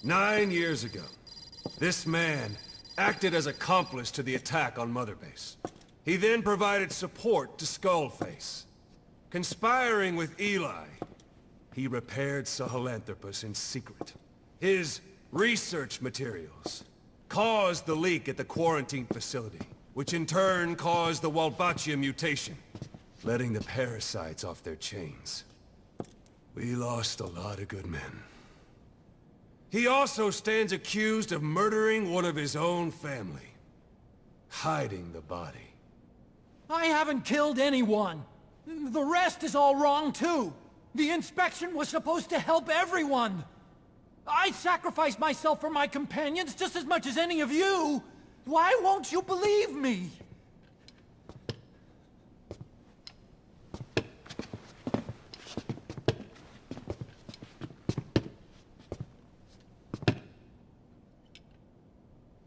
9 years ago, this man acted as accomplice to the attack on Mother Base. He then provided support to Skullface. Conspiring with Eli, he repaired Sahelanthropus in secret. His research materials caused the leak at the quarantine facility, which in turn caused the Walbachia mutation, letting the parasites off their chains. We lost a lot of good men. He also stands accused of murdering one of his own family, hiding the body. I haven't killed anyone. The rest is all wrong too. The inspection was supposed to help everyone. I sacrificed myself for my companions just as much as any of you. Why won't you believe me?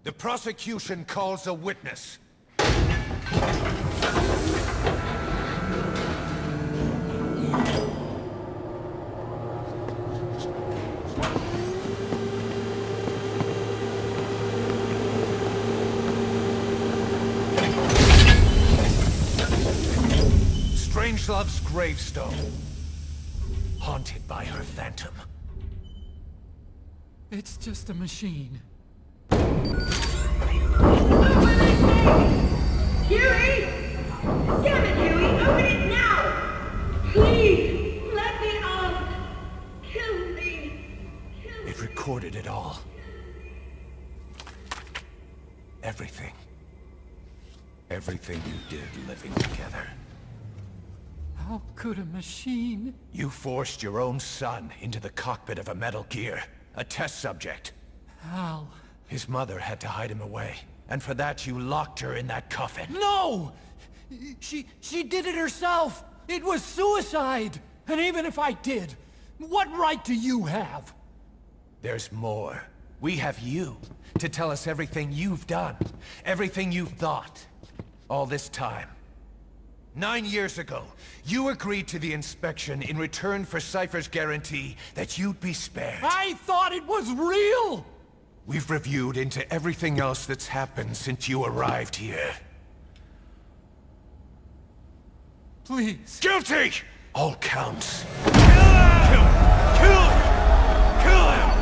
The prosecution calls a witness. Strangelove's gravestone, haunted by her phantom. It's just a machine. Huey! Damn it, Huey! Open it now! Please! Let me out! Kill me! Kill me! It recorded it all. Everything. Everything you did living together. How could a machine? You forced your own son into the cockpit of a Metal Gear, a test subject. How? His mother had to hide him away, and for that you locked her in that coffin. No! She did it herself! It was suicide! And even if I did, what right do you have? There's more. We have you to tell us everything you've done, everything you've thought, all this time. 9 years ago, you agreed to the inspection in return for Cypher's guarantee that you'd be spared. I thought it was real! We've reviewed into everything else that's happened since you arrived here. Please. Guilty! All counts. Kill him! Kill him! Kill him!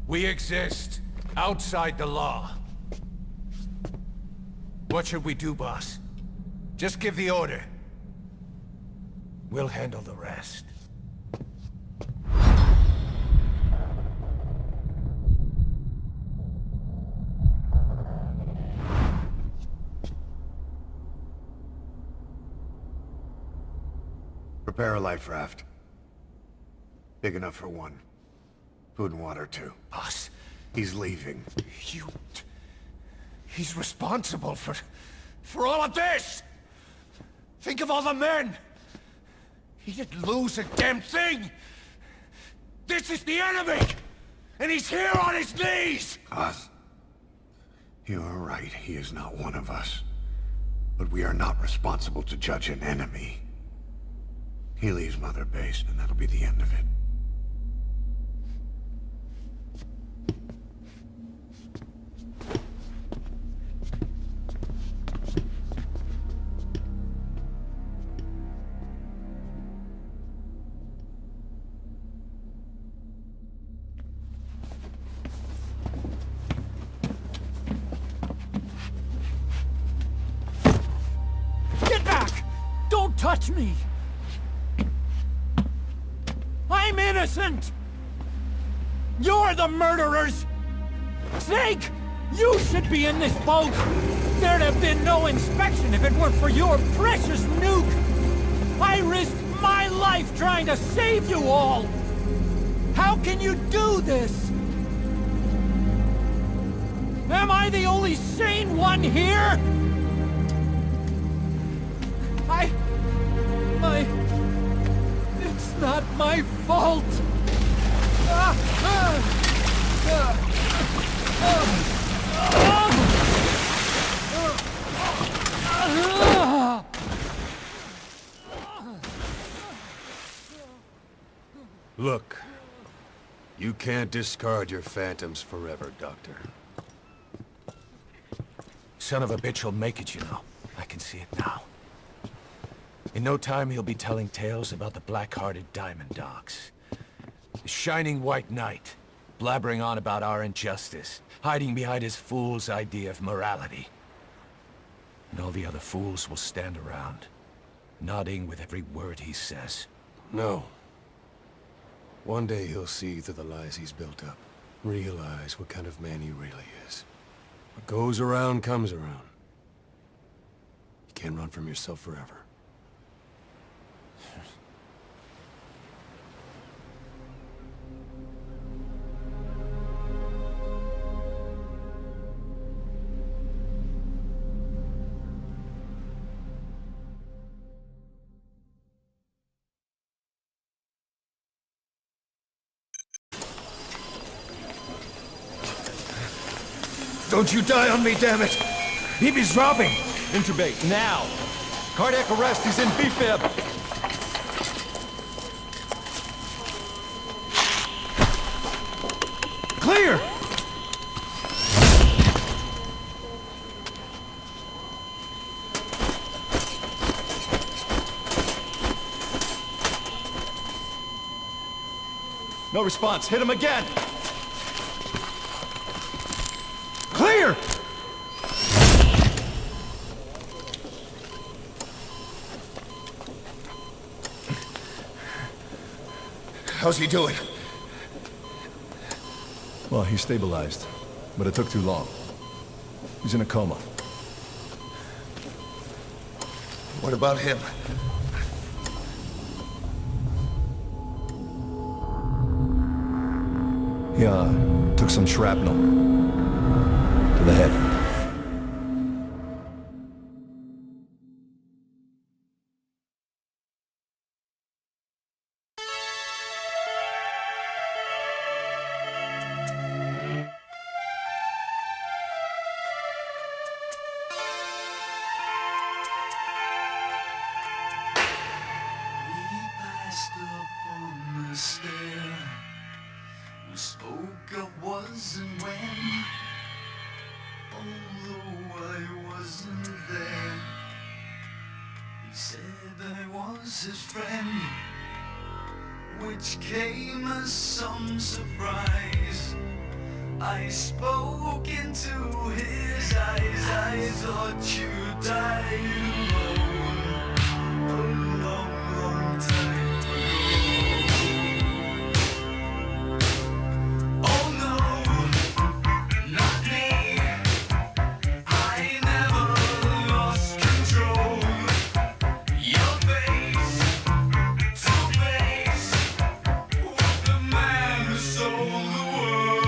We exist outside the law. What should we do, boss? Just give the order. We'll handle the rest. Prepare a life raft. Big enough for one. Food and water, too. Boss, He's leaving. He's responsible for all of this! Think of all the men! He didn't lose a damn thing! This is the enemy! And he's here on his knees! Us? You are right, he is not one of us. But we are not responsible to judge an enemy. He leaves Mother Base, and that'll be the end of it. Touch me! I'm innocent! You're the murderers! Snake! You should be in this boat! There'd have been no inspection if it weren't for your precious nuke! I risked my life trying to save you all! How can you do this? Am I the only sane one here? It's not my fault! Look, you can't discard your phantoms forever, Doctor. Son of a bitch will make it, you know. I can see it now. In no time, he'll be telling tales about the black-hearted Diamond Dogs. The Shining White Knight, blabbering on about our injustice, hiding behind his fool's idea of morality. And all the other fools will stand around, nodding with every word he says. No. One day he'll see through the lies he's built up, realize what kind of man he really is. What goes around comes around. You can't run from yourself forever. Don't you die on me, damn it! He's dropping! Intubate, now! Cardiac arrest, he's in B-fib! Clear! No response, hit him again! Clear! How's he doing? Well, he stabilized, but it took too long. He's in a coma. What about him? He, took some shrapnel. To the head. We spoke of was and when, although I wasn't there. He said I was his friend, which came as some surprise. I spoke into his eyes, I thought you died alone a long, long time ago. Oh no, not me, I never lost control. Your face to face with the man who sold the world.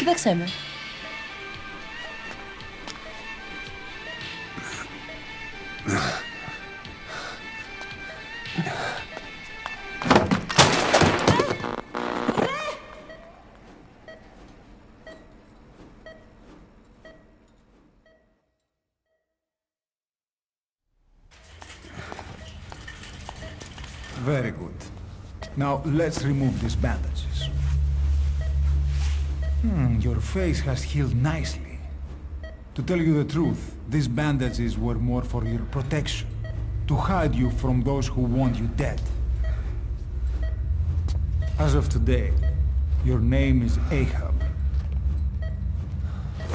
Κοίταξέ με. Very good. Now let's remove these bandages. Your face has healed nicely. To tell you the truth, these bandages were more for your protection, to hide you from those who want you dead. As of today, your name is Ahab.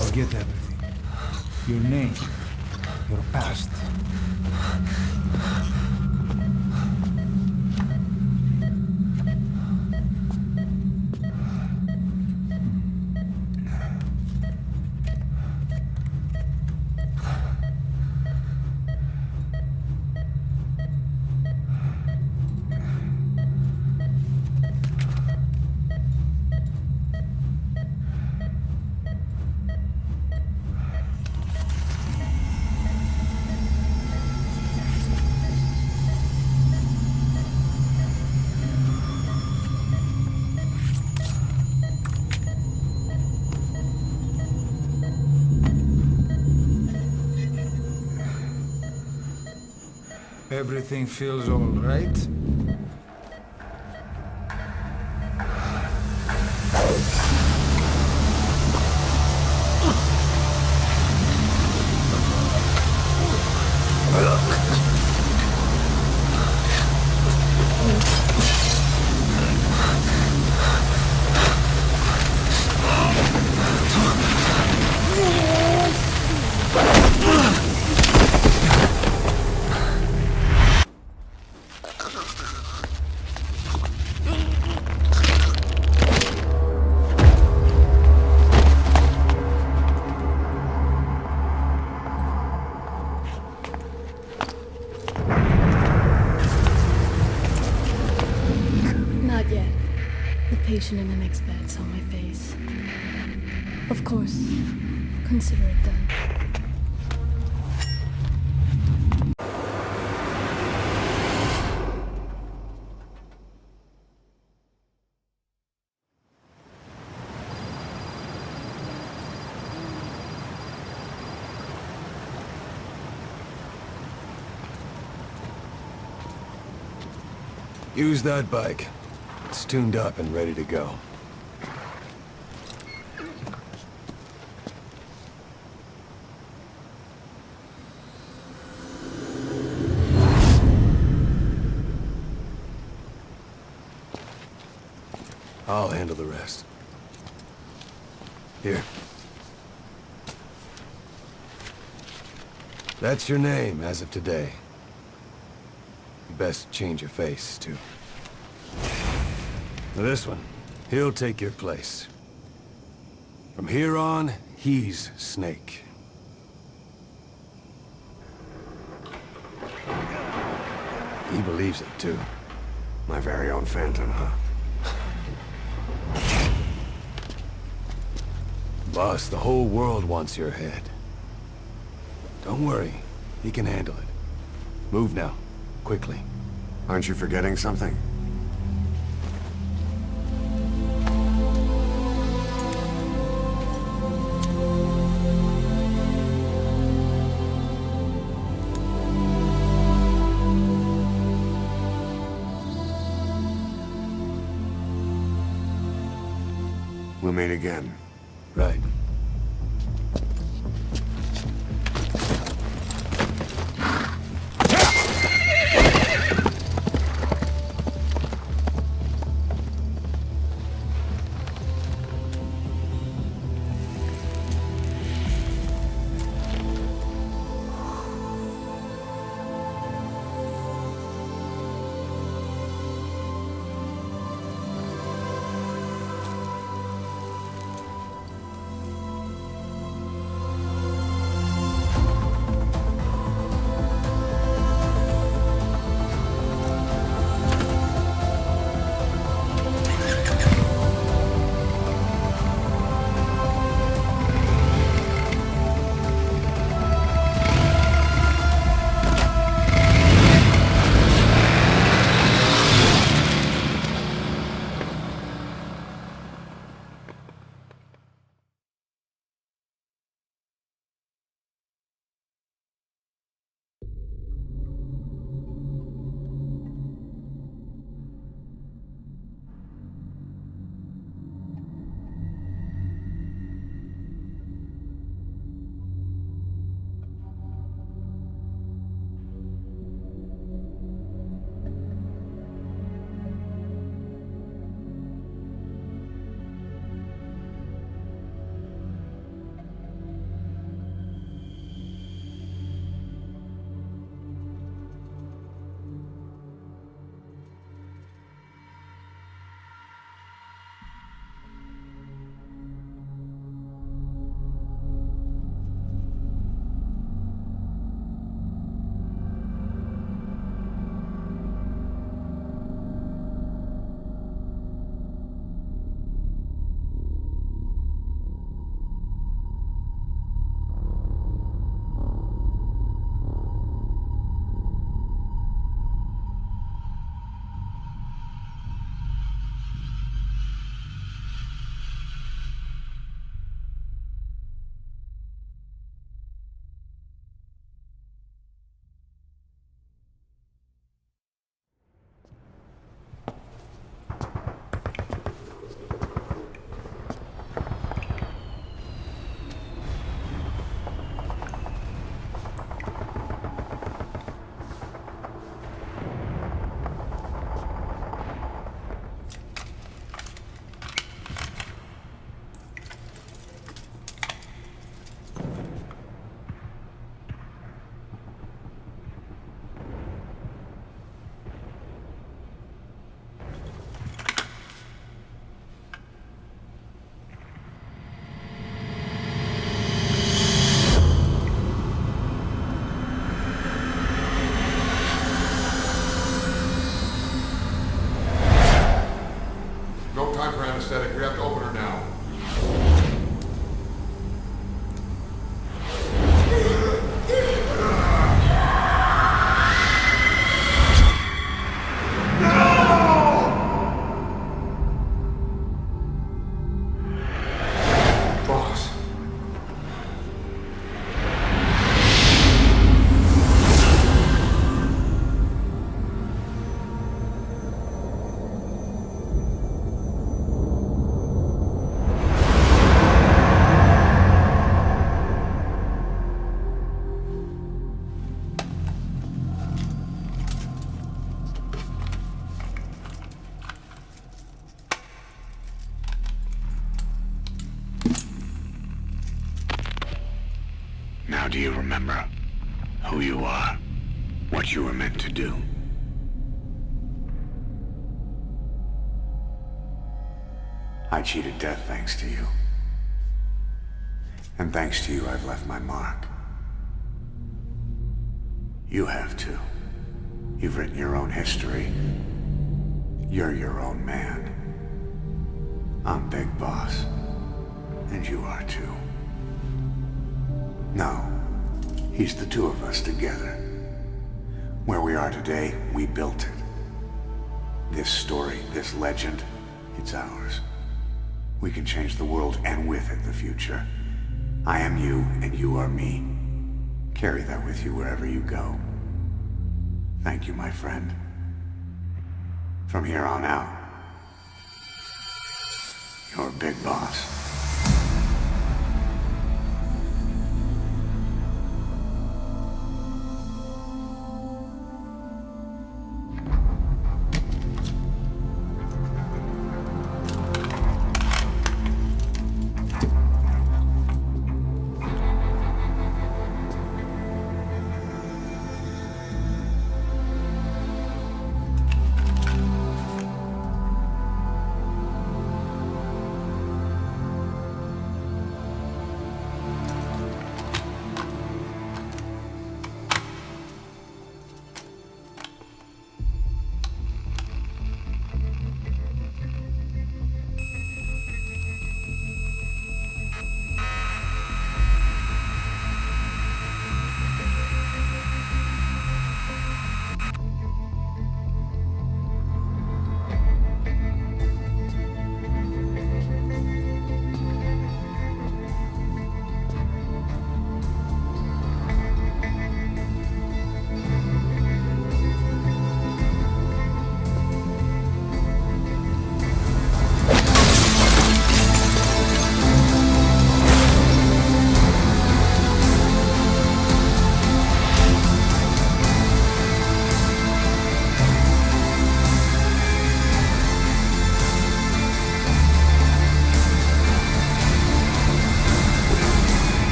Forget everything. Your name, your past. Everything feels all right? Not yet. The patient in the next bed saw my face. Of course. Consider it done. Use that bike. It's tuned up and ready to go. I'll handle the rest. Here. That's your name as of today. You best change your face, too. Now this one, he'll take your place. From here on, he's Snake. He believes it, too. My very own Phantom, huh? Boss, the whole world wants your head. Don't worry, he can handle it. Move now, quickly. Aren't you forgetting something? We'll meet again. Right. time for anesthetic. We have to open her now. Boss. Now do you remember who you are? What you were meant to do? I cheated death thanks to you. And thanks to you, I've left my mark. You have too. You've written your own history. You're your own man. I'm Big Boss. And you are too. No. He's the two of us together. Where we are today, we built it. This story, this legend, it's ours. We can change the world and with it the future. I am you and you are me. Carry that with you wherever you go. Thank you, my friend. From here on out, you're Big Boss.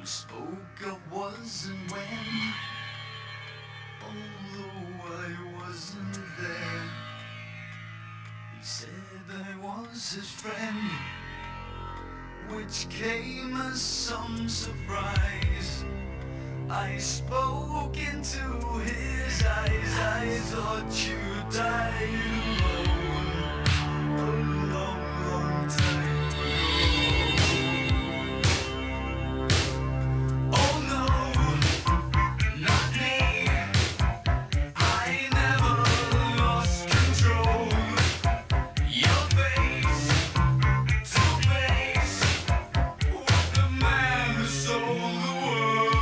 We spoke of was and when, although I wasn't there. He said I was his friend, which came as some surprise. I spoke into his eyes, I thought you died alone a long, long time ago. Oh no, not me, I never lost control. Your face to face with the man who sold the world.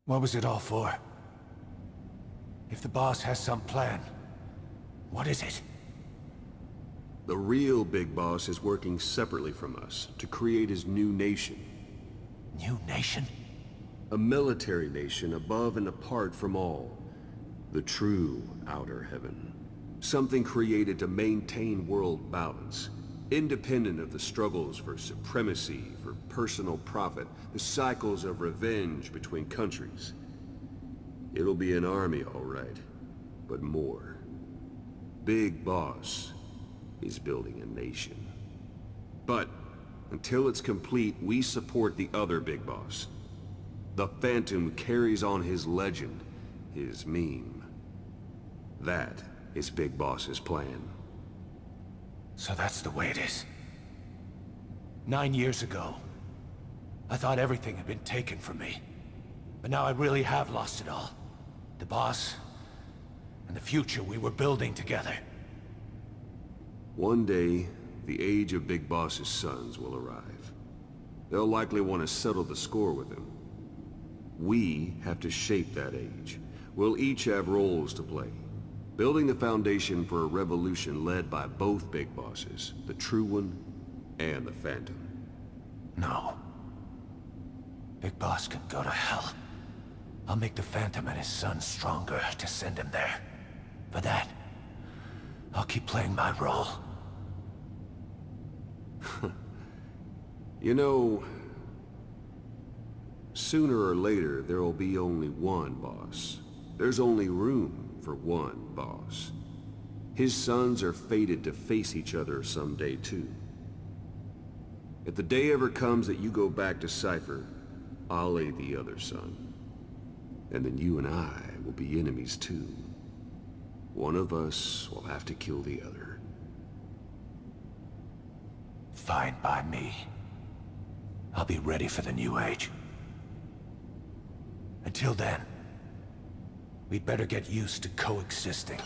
What was it all for? If the boss has some plan, what is it? The real Big Boss is working separately from us to create his new nation. New nation? A military nation above and apart from all. The true Outer Heaven. Something created to maintain world balance. Independent of the struggles for supremacy, for personal profit, the cycles of revenge between countries. It'll be an army, all right, but more. Big Boss is building a nation. But until it's complete, we support the other Big Boss. The Phantom carries on his legend, his meme. That is Big Boss's plan. So that's the way it is. 9 years ago, I thought everything had been taken from me. But now I really have lost it all. The boss, and the future we were building together. One day, the age of Big Boss's sons will arrive. They'll likely want to settle the score with him. We have to shape that age. We'll each have roles to play. Building the foundation for a revolution led by both Big Bosses, the True One and the Phantom. No. Big Boss can go to hell. I'll make the Phantom and his son stronger to send him there. For that, I'll keep playing my role. You know, sooner or later there will be only one boss. There's only room for one boss. His sons are fated to face each other someday too. If the day ever comes that you go back to Cypher, I'll aid the other son. And then you and I will be enemies too. One of us will have to kill the other. Fine by me. I'll be ready for the new age. Until then, we'd better get used to coexisting.